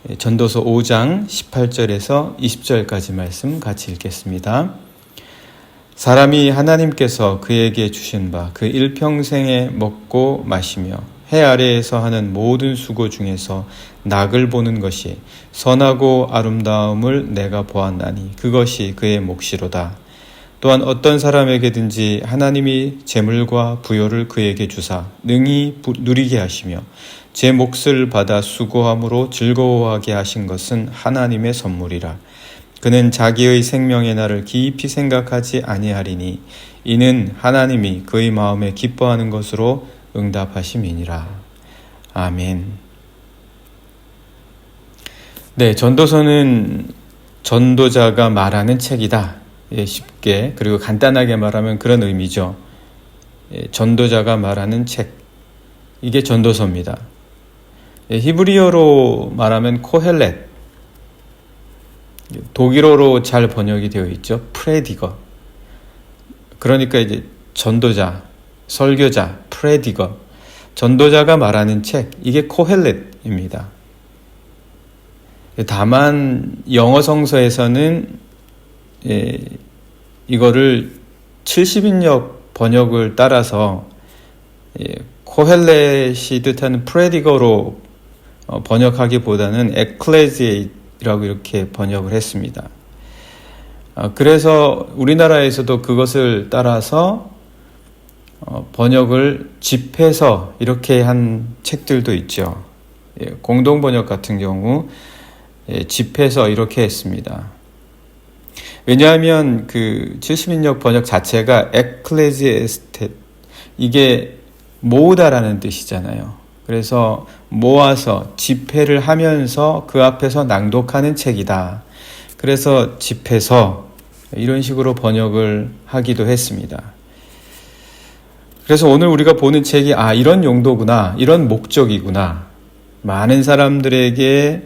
전도서 5장 18절에서 20절까지 말씀 같이 읽겠습니다. 사람이 하나님께서 그에게 주신 바 그 일평생에 먹고 마시며 해 아래에서 하는 모든 수고 중에서 낙을 보는 것이 선하고 아름다움을 내가 보았나니 그것이 그의 몫이로다. 또한 어떤 사람에게든지 하나님이 재물과 부요를 그에게 주사 능히 누리게 하시며 제 몫을 받아 수고함으로 즐거워하게 하신 것은 하나님의 선물이라. 그는 자기의 생명의 날을 깊이 생각하지 아니하리니 이는 하나님이 그의 마음에 기뻐하는 것으로 응답하심이니라. 아멘. 네, 전도서는 전도자가 말하는 책이다. 쉽게 그리고 간단하게 말하면 그런 의미죠. 전도자가 말하는 책, 이게 전도서입니다. 히브리어로 말하면 코헬렛, 독일어로 잘 번역이 되어 있죠. 프레디거. 그러니까 이제 전도자, 설교자, 프레디거, 전도자가 말하는 책, 이게 코헬렛입니다. 다만 영어 성서에서는 이거를 70인역 번역을 따라서 코헬렛이 뜻하는 프레디거로 번역하기보다는 에클레지에이라고 이렇게 번역을 했습니다. 그래서 우리나라에서도 그것을 따라서 번역을 집해서 이렇게 한 책들도 있죠. 공동번역 같은 경우 집해서 이렇게 했습니다. 왜냐하면 그 70인역 번역 자체가 에클레지에스테, 이게 모으다라는 뜻이잖아요. 그래서 모아서 집회를 하면서 그 앞에서 낭독하는 책이다. 그래서 집해서 이런 식으로 번역을 하기도 했습니다. 그래서 오늘 우리가 보는 책이 이런 용도구나, 이런 목적이구나, 많은 사람들에게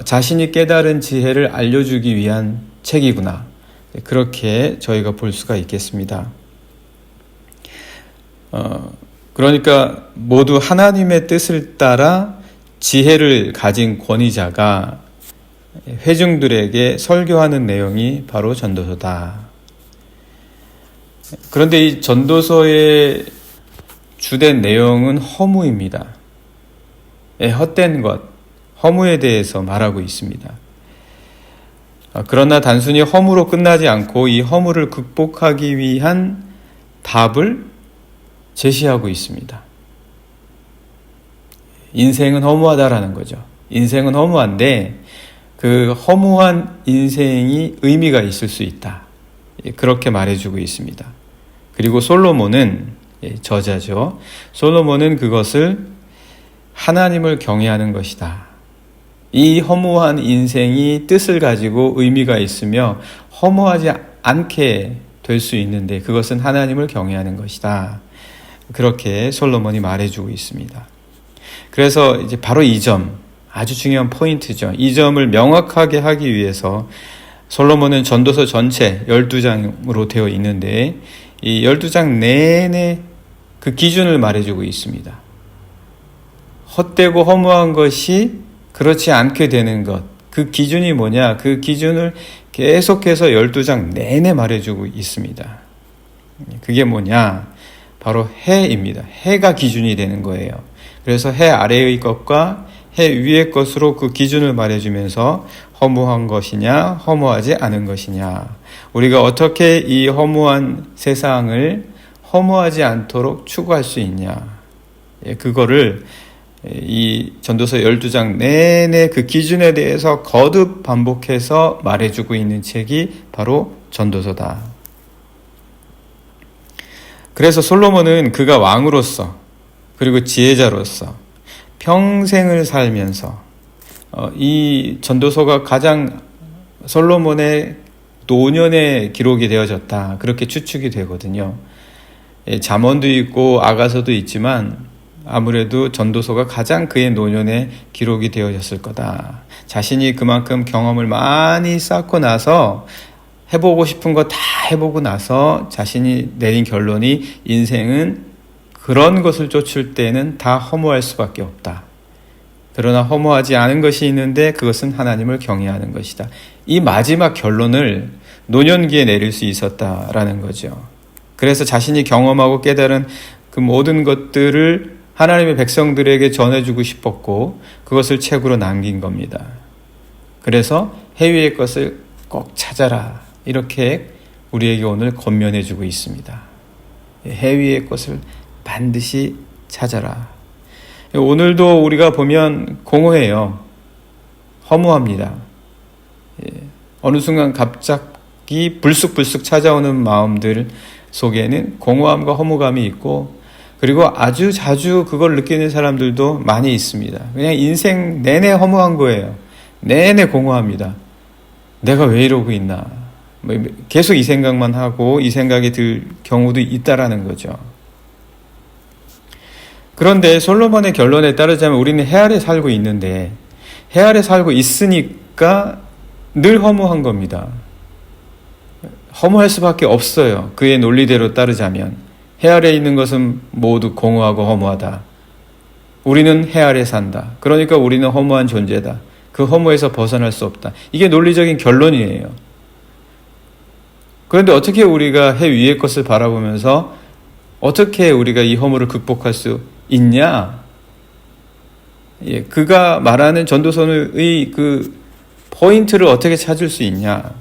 자신이 깨달은 지혜를 알려주기 위한 책이구나, 그렇게 저희가 볼 수가 있겠습니다. 그러니까 모두 하나님의 뜻을 따라 지혜를 가진 권위자가 회중들에게 설교하는 내용이 바로 전도서다. 그런데 이 전도서의 주된 내용은 허무입니다. 헛된 것, 허무에 대해서 말하고 있습니다. 그러나 단순히 허무로 끝나지 않고 이 허무를 극복하기 위한 답을 제시하고 있습니다. 인생은 허무하다라는 거죠. 인생은 허무한데 그 허무한 인생이 의미가 있을 수 있다. 그렇게 말해주고 있습니다. 그리고 솔로몬은, 저자죠. 솔로몬은 그것을 하나님을 경외하는 것이다. 이 허무한 인생이 뜻을 가지고 의미가 있으며 허무하지 않게 될 수 있는데 그것은 하나님을 경외하는 것이다. 그렇게 솔로몬이 말해주고 있습니다. 그래서 이제 바로 이 점, 아주 중요한 포인트죠. 이 점을 명확하게 하기 위해서 솔로몬은 전도서 전체 12장으로 되어 있는데 이 12장 내내 그 기준을 말해주고 있습니다. 헛되고 허무한 것이 그렇지 않게 되는 것, 그 기준이 뭐냐, 그 기준을 계속해서 12장 내내 말해주고 있습니다. 그게 뭐냐, 바로 해입니다. 해가 기준이 되는 거예요. 그래서 해 아래의 것과 해 위의 것으로 그 기준을 말해주면서 허무한 것이냐, 허무하지 않은 것이냐, 우리가 어떻게 이 허무한 세상을 허무하지 않도록 추구할 수 있냐, 그거를 이 전도서 12장 내내 그 기준에 대해서 거듭 반복해서 말해주고 있는 책이 바로 전도서다. 그래서 솔로몬은 그가 왕으로서 그리고 지혜자로서 평생을 살면서 이 전도서가 가장 솔로몬의 노년에 기록이 되어졌다, 그렇게 추측이 되거든요. 잠언도 있고 아가서도 있지만 아무래도 전도서가 가장 그의 노년에 기록이 되어졌을 거다. 자신이 그만큼 경험을 많이 쌓고 나서 해보고 싶은 거 다 해보고 나서 자신이 내린 결론이 인생은 그런 것을 쫓을 때는 다 허무할 수밖에 없다. 그러나 허무하지 않은 것이 있는데 그것은 하나님을 경외하는 것이다. 이 마지막 결론을 노년기에 내릴 수 있었다라는 거죠. 그래서 자신이 경험하고 깨달은 그 모든 것들을 하나님의 백성들에게 전해주고 싶었고 그것을 책으로 남긴 겁니다. 그래서 해 위의 것을 꼭 찾아라, 이렇게 우리에게 오늘 권면해주고 있습니다. 해 위의 것을 반드시 찾아라. 오늘도 우리가 보면 공허해요. 허무합니다. 어느 순간 갑자기 불쑥불쑥 찾아오는 마음들 속에는 공허함과 허무감이 있고, 그리고 아주 자주 그걸 느끼는 사람들도 많이 있습니다. 그냥 인생 내내 허무한 거예요. 내내 공허합니다. 내가 왜 이러고 있나. 계속 이 생각만 하고 이 생각이 들 경우도 있다라는 거죠. 그런데 솔로몬의 결론에 따르자면 우리는 해 아래 살고 있는데, 해 아래 살고 있으니까 늘 허무한 겁니다. 허무할 수밖에 없어요. 그의 논리대로 따르자면. 해 아래 있는 것은 모두 공허하고 허무하다. 우리는 해 아래 산다. 그러니까 우리는 허무한 존재다. 그 허무에서 벗어날 수 없다. 이게 논리적인 결론이에요. 그런데 어떻게 우리가 해 위의 것을 바라보면서 어떻게 우리가 이 허무를 극복할 수 있냐? 그가 말하는 전도서의 그 포인트를 어떻게 찾을 수 있냐?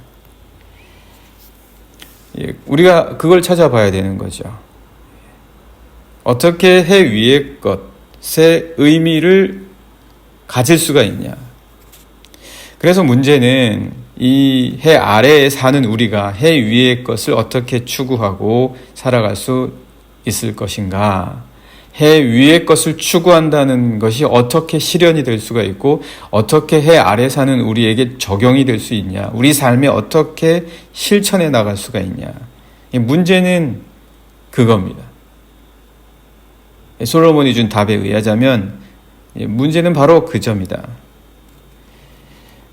우리가 그걸 찾아봐야 되는 거죠. 어떻게 해 위의 것의 의미를 가질 수가 있냐? 그래서 문제는 이 해 아래에 사는 우리가 해 위의 것을 어떻게 추구하고 살아갈 수 있을 것인가? 해 위의 것을 추구한다는 것이 어떻게 실현이 될 수가 있고 어떻게 해 아래 사는 우리에게 적용이 될 수 있냐? 우리 삶에 어떻게 실천해 나갈 수가 있냐? 문제는 그겁니다. 솔로몬이 준 답에 의하자면 문제는 바로 그 점이다.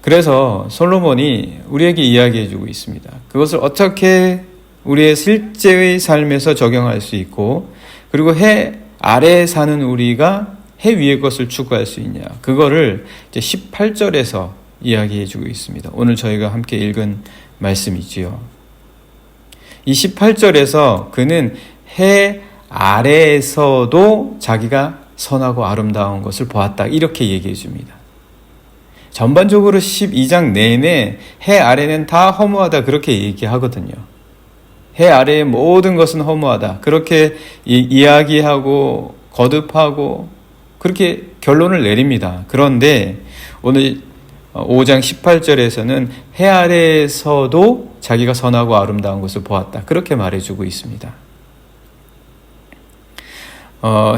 그래서 솔로몬이 우리에게 이야기해 주고 있습니다. 그것을 어떻게 우리의 실제의 삶에서 적용할 수 있고, 그리고 해 아래에 사는 우리가 해 위의 것을 추구할 수 있냐. 그거를 이제 18절에서 이야기해 주고 있습니다. 오늘 저희가 함께 읽은 말씀이지요. 이 18절에서 그는 해 아래에서도 자기가 선하고 아름다운 것을 보았다, 이렇게 얘기해 줍니다. 전반적으로 12장 내내 해 아래는 다 허무하다, 그렇게 얘기하거든요. 해 아래의 모든 것은 허무하다, 그렇게 이야기하고 거듭하고 그렇게 결론을 내립니다. 그런데 오늘 5장 18절에서는 해 아래에서도 자기가 선하고 아름다운 것을 보았다, 그렇게 말해주고 있습니다.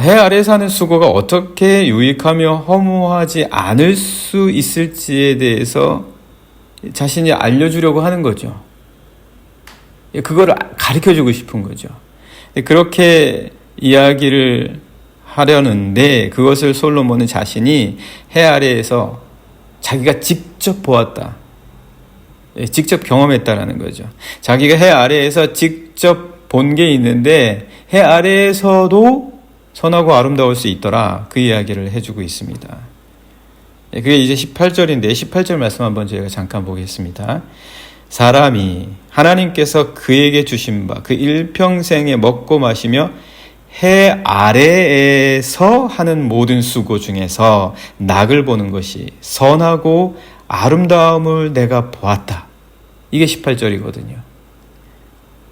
해 아래 사는 수고가 어떻게 유익하며 허무하지 않을 수 있을지에 대해서 자신이 알려주려고 하는 거죠. 그걸 가르쳐주고 싶은 거죠. 그렇게 이야기를 하려는데 그것을 솔로몬은 자신이 해 아래에서 자기가 직접 보았다, 직접 경험했다라는 거죠. 자기가 해 아래에서 직접 본 게 있는데 해 아래에서도 선하고 아름다울 수 있더라, 그 이야기를 해주고 있습니다. 그게 이제 18절인데 18절 말씀 한번 저희가 잠깐 보겠습니다. 사람이 하나님께서 그에게 주신 바 그 일평생에 먹고 마시며 해 아래에서 하는 모든 수고 중에서 낙을 보는 것이 선하고 아름다움을 내가 보았다. 이게 18절이거든요.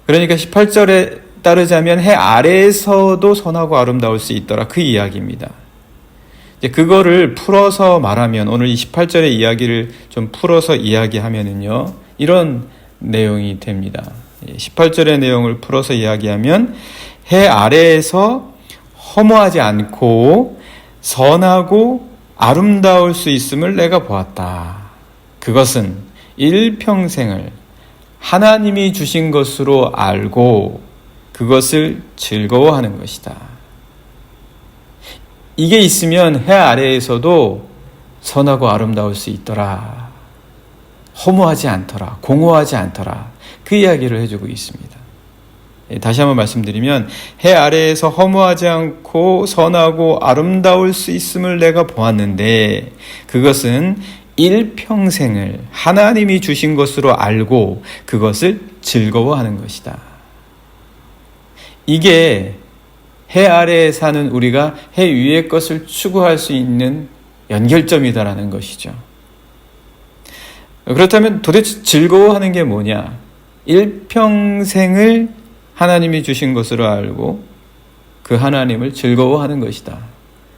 그러니까 18절에 따르자면 해 아래에서도 선하고 아름다울 수 있더라, 그 이야기입니다. 이제 그거를 풀어서 말하면, 오늘 이 18절의 이야기를 좀 풀어서 이야기하면은요, 이런 내용이 됩니다. 18절의 내용을 풀어서 이야기하면 해 아래에서 허무하지 않고 선하고 아름다울 수 있음을 내가 보았다. 그것은 일평생을 하나님이 주신 것으로 알고 그것을 즐거워하는 것이다. 이게 있으면 해 아래에서도 선하고 아름다울 수 있더라. 허무하지 않더라. 공허하지 않더라. 그 이야기를 해주고 있습니다. 다시 한번 말씀드리면 해 아래에서 허무하지 않고 선하고 아름다울 수 있음을 내가 보았는데 그것은 일평생을 하나님이 주신 것으로 알고 그것을 즐거워하는 것이다. 이게 해 아래에 사는 우리가 해 위의 것을 추구할 수 있는 연결점이다라는 것이죠. 그렇다면 도대체 즐거워하는 게 뭐냐? 일평생을 하나님이 주신 것으로 알고 그 하나님을 즐거워하는 것이다.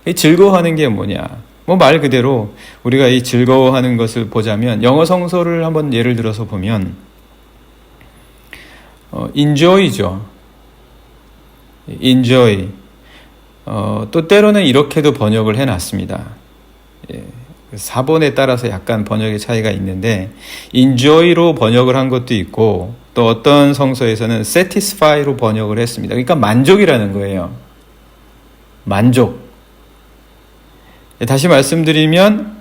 이 즐거워하는 게 뭐냐? 말 그대로 우리가 이 즐거워하는 것을 보자면 영어 성서를 한번 예를 들어서 보면 enjoy죠. enjoy. 또 때로는 이렇게도 번역을 해놨습니다. 사본에 따라서 약간 번역의 차이가 있는데 enjoy로 번역을 한 것도 있고 또 어떤 성서에서는 satisfy로 번역을 했습니다. 그러니까 만족이라는 거예요. 만족. 다시 말씀드리면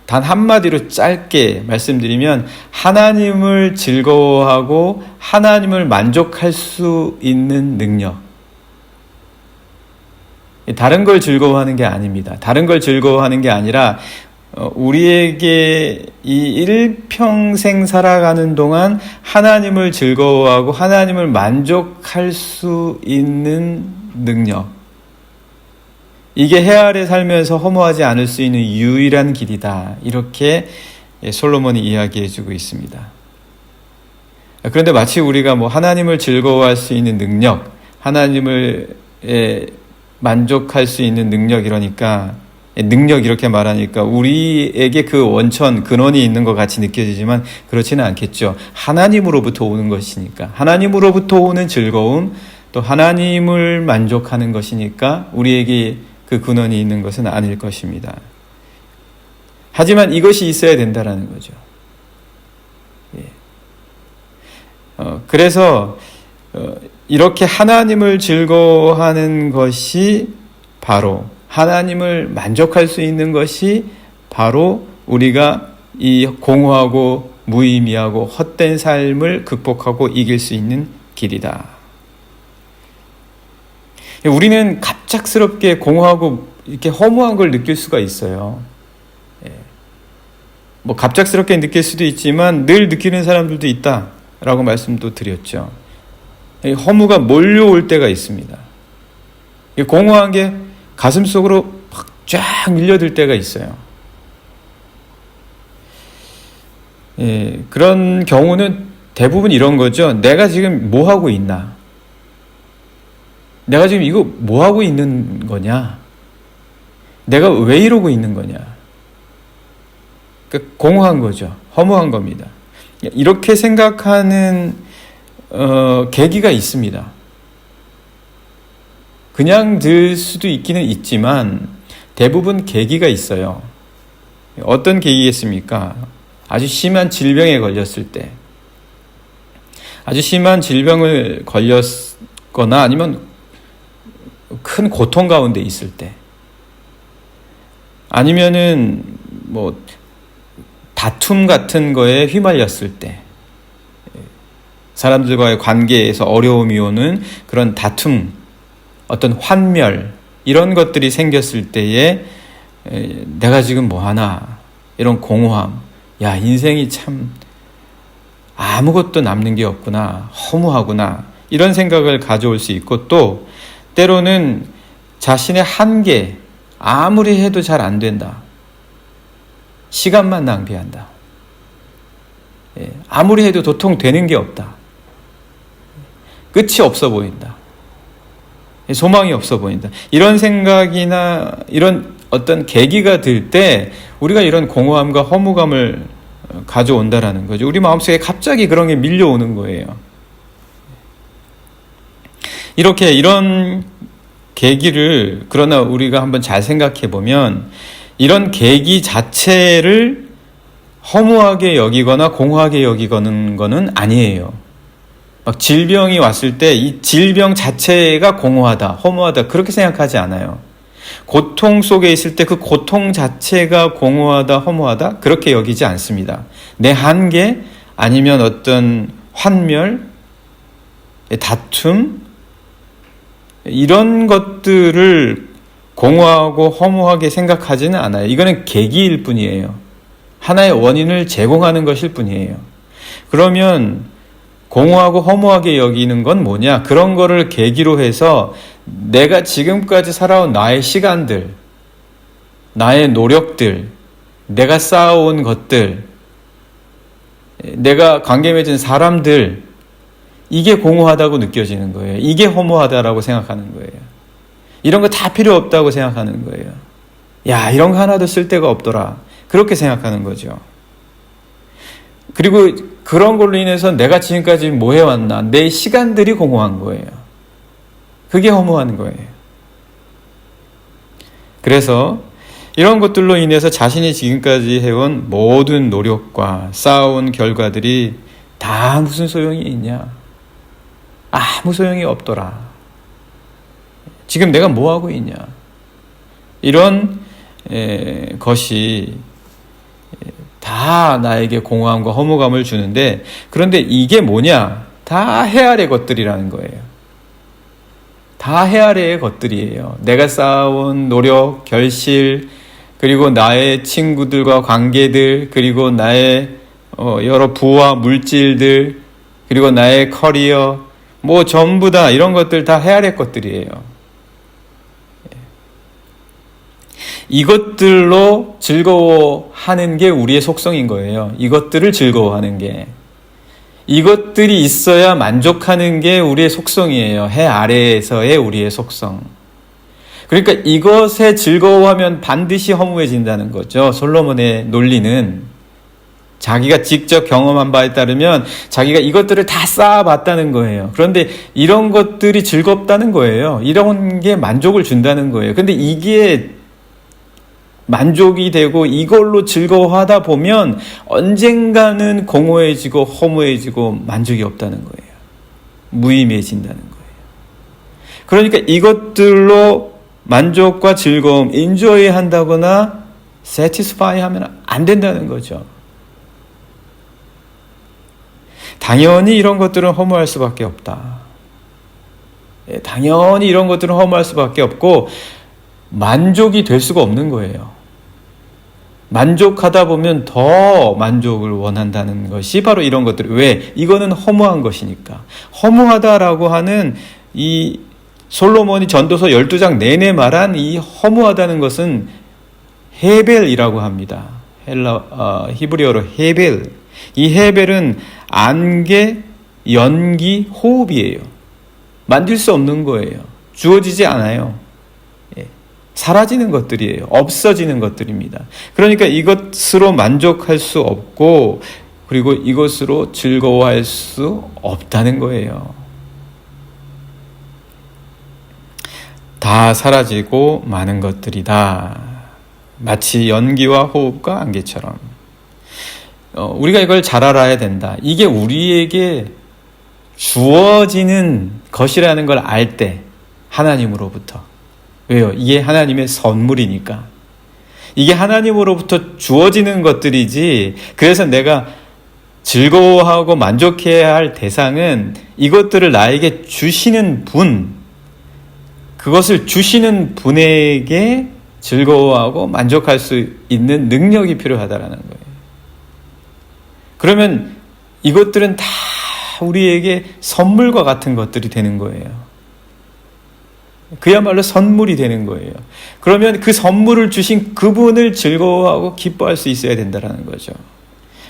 단 한마디로 짧게 말씀드리면 하나님을 즐거워하고 하나님을 만족할 수 있는 능력. 다른 걸 즐거워하는 게 아닙니다. 다른 걸 즐거워하는 게 아니라 우리에게 이 일평생 살아가는 동안 하나님을 즐거워하고 하나님을 만족할 수 있는 능력. 이게 해 아래 살면서 허무하지 않을 수 있는 유일한 길이다. 이렇게 솔로몬이 이야기해주고 있습니다. 그런데 마치 우리가 하나님을 즐거워할 수 있는 능력, 하나님을 만족할 수 있는 능력 이러니까 능력 이렇게 말하니까 우리에게 그 원천, 근원이 있는 것 같이 느껴지지만 그렇지는 않겠죠. 하나님으로부터 오는 것이니까. 하나님으로부터 오는 즐거움, 또 하나님을 만족하는 것이니까 우리에게 그 근원이 있는 것은 아닐 것입니다. 하지만 이것이 있어야 된다라는 거죠. 그래서 이렇게 하나님을 즐거워하는 것이 바로 하나님을 만족할 수 있는 것이 바로 우리가 이 공허하고 무의미하고 헛된 삶을 극복하고 이길 수 있는 길이다. 우리는 갑작스럽게 공허하고 이렇게 허무한 걸 느낄 수가 있어요. 갑작스럽게 느낄 수도 있지만 늘 느끼는 사람들도 있다라고 말씀도 드렸죠. 허무가 몰려올 때가 있습니다. 공허한 게 가슴속으로 쫙 밀려들 때가 있어요. 그런 경우는 대부분 이런 거죠. 내가 지금 뭐 하고 있나? 내가 지금 이거 뭐 하고 있는 거냐? 내가 왜 이러고 있는 거냐? 그러니까 공허한 거죠. 허무한 겁니다. 이렇게 생각하는 계기가 있습니다. 그냥 들 수도 있기는 있지만 대부분 계기가 있어요. 어떤 계기겠습니까? 아주 심한 질병에 걸렸을 때, 아주 심한 질병을 걸렸거나 아니면 큰 고통 가운데 있을 때, 아니면은 다툼 같은 거에 휘말렸을 때, 사람들과의 관계에서 어려움이 오는 그런 다툼, 어떤 환멸, 이런 것들이 생겼을 때에 내가 지금 뭐 하나, 이런 공허함, 야, 인생이 참 아무것도 남는 게 없구나, 허무하구나, 이런 생각을 가져올 수 있고, 또 때로는 자신의 한계, 아무리 해도 잘 안 된다, 시간만 낭비한다, 아무리 해도 도통 되는 게 없다, 끝이 없어 보인다, 소망이 없어 보인다, 이런 생각이나 이런 어떤 계기가 들 때 우리가 이런 공허함과 허무감을 가져온다라는 거죠. 우리 마음속에 갑자기 그런 게 밀려오는 거예요. 이런 계기를, 그러나 우리가 한번 잘 생각해 보면 이런 계기 자체를 허무하게 여기거나 공허하게 여기거는 거는 아니에요. 막 질병이 왔을 때 이 질병 자체가 공허하다, 허무하다, 그렇게 생각하지 않아요. 고통 속에 있을 때 그 고통 자체가 공허하다, 허무하다, 그렇게 여기지 않습니다. 내 한계, 아니면 어떤 환멸, 다툼, 이런 것들을 공허하고 허무하게 생각하지는 않아요. 이거는 계기일 뿐이에요. 하나의 원인을 제공하는 것일 뿐이에요. 그러면 공허하고 허무하게 여기는 건 뭐냐? 그런 거를 계기로 해서 내가 지금까지 살아온 나의 시간들, 나의 노력들, 내가 쌓아온 것들, 내가 관계 맺은 사람들, 이게 공허하다고 느껴지는 거예요. 이게 허무하다라고 생각하는 거예요. 이런 거 다 필요 없다고 생각하는 거예요. 야, 이런 거 하나도 쓸데가 없더라. 그렇게 생각하는 거죠. 그리고 그런 걸로 인해서 내가 지금까지 뭐 해왔나? 내 시간들이 공허한 거예요. 그게 허무한 거예요. 그래서 이런 것들로 인해서 자신이 지금까지 해온 모든 노력과 쌓아온 결과들이 다 무슨 소용이 있냐? 아무 소용이 없더라. 지금 내가 뭐 하고 있냐? 이런 것이 다 나에게 공허함과 허무감을 주는데, 그런데 이게 뭐냐? 다 해아래 것들이라는 거예요. 다 해아래의 것들이에요. 내가 쌓아온 노력, 결실, 그리고 나의 친구들과 관계들, 그리고 나의 여러 부와 물질들, 그리고 나의 커리어, 뭐 전부 다 이런 것들 다 해아래 것들이에요. 이것들로 즐거워하는 게 우리의 속성인 거예요. 이것들을 즐거워하는 게. 이것들이 있어야 만족하는 게 우리의 속성이에요. 해 아래에서의 우리의 속성. 그러니까 이것에 즐거워하면 반드시 허무해진다는 거죠. 솔로몬의 논리는 자기가 직접 경험한 바에 따르면 자기가 이것들을 다 쌓아봤다는 거예요. 그런데 이런 것들이 즐겁다는 거예요. 이런 게 만족을 준다는 거예요. 근데 이게 만족이 되고 이걸로 즐거워하다 보면 언젠가는 공허해지고 허무해지고 만족이 없다는 거예요. 무의미해진다는 거예요. 그러니까 이것들로 만족과 즐거움, 인조이 한다거나 satisfy 하면 안 된다는 거죠. 당연히 이런 것들은 허무할 수밖에 없다. 당연히 이런 것들은 허무할 수밖에 없고 만족이 될 수가 없는 거예요. 만족하다 보면 더 만족을 원한다는 것이 바로 이런 것들. 왜? 이거는 허무한 것이니까. 허무하다라고 하는 이 솔로몬이 전도서 12장 내내 말한 이 허무하다는 것은 헤벨이라고 합니다. 히브리어로 헤벨. 이 헤벨은 안개, 연기, 호흡이에요. 만들 수 없는 거예요. 주어지지 않아요. 사라지는 것들이에요. 없어지는 것들입니다. 그러니까 이것으로 만족할 수 없고, 그리고 이것으로 즐거워할 수 없다는 거예요. 다 사라지고 많은 것들이다. 마치 연기와 호흡과 안개처럼. 우리가 이걸 잘 알아야 된다. 이게 우리에게 주어지는 것이라는 걸 알 때, 하나님으로부터. 왜요? 이게 하나님의 선물이니까. 이게 하나님으로부터 주어지는 것들이지, 그래서 내가 즐거워하고 만족해야 할 대상은 이것들을 나에게 주시는 분, 그것을 주시는 분에게 즐거워하고 만족할 수 있는 능력이 필요하다라는 거예요. 그러면 이것들은 다 우리에게 선물과 같은 것들이 되는 거예요. 그야말로 선물이 되는 거예요. 그러면 그 선물을 주신 그분을 즐거워하고 기뻐할 수 있어야 된다는 거죠.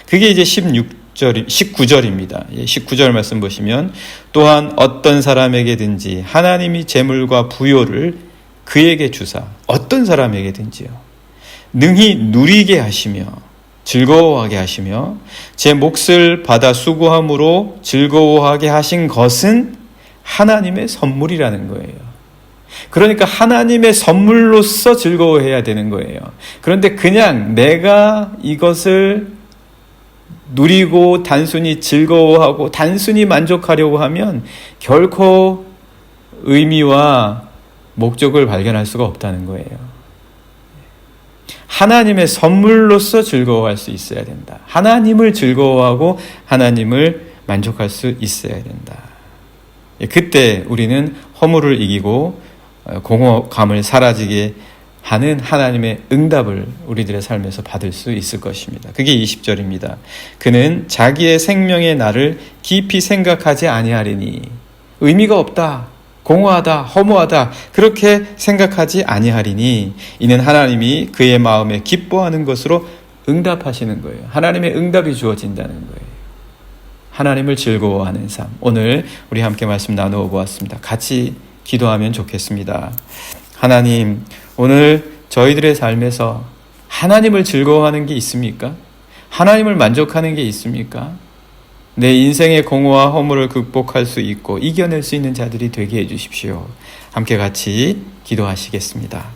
그게 이제 19절입니다. 19절 말씀 보시면, 또한 어떤 사람에게든지 하나님이 재물과 부요를 그에게 주사, 어떤 사람에게든지요, 능히 누리게 하시며 즐거워하게 하시며 제 몫을 받아 수고함으로 즐거워하게 하신 것은 하나님의 선물이라는 거예요. 그러니까 하나님의 선물로서 즐거워해야 되는 거예요. 그런데 그냥 내가 이것을 누리고 단순히 즐거워하고 단순히 만족하려고 하면 결코 의미와 목적을 발견할 수가 없다는 거예요. 하나님의 선물로서 즐거워할 수 있어야 된다. 하나님을 즐거워하고 하나님을 만족할 수 있어야 된다. 그때 우리는 허물을 이기고 공허감을 사라지게 하는 하나님의 응답을 우리들의 삶에서 받을 수 있을 것입니다. 그게 20절입니다. 그는 자기의 생명의 날을 깊이 생각하지 아니하리니 의미가 없다, 공허하다, 허무하다 그렇게 생각하지 아니하리니 이는 하나님이 그의 마음에 기뻐하는 것으로 응답하시는 거예요. 하나님의 응답이 주어진다는 거예요. 하나님을 즐거워하는 삶. 오늘 우리 함께 말씀 나누어 보았습니다. 같이 기도하면 좋겠습니다. 하나님, 오늘 저희들의 삶에서 하나님을 즐거워하는 게 있습니까? 하나님을 만족하는 게 있습니까? 내 인생의 공허와 허물을 극복할 수 있고 이겨낼 수 있는 자들이 되게 해주십시오. 함께 같이 기도하시겠습니다.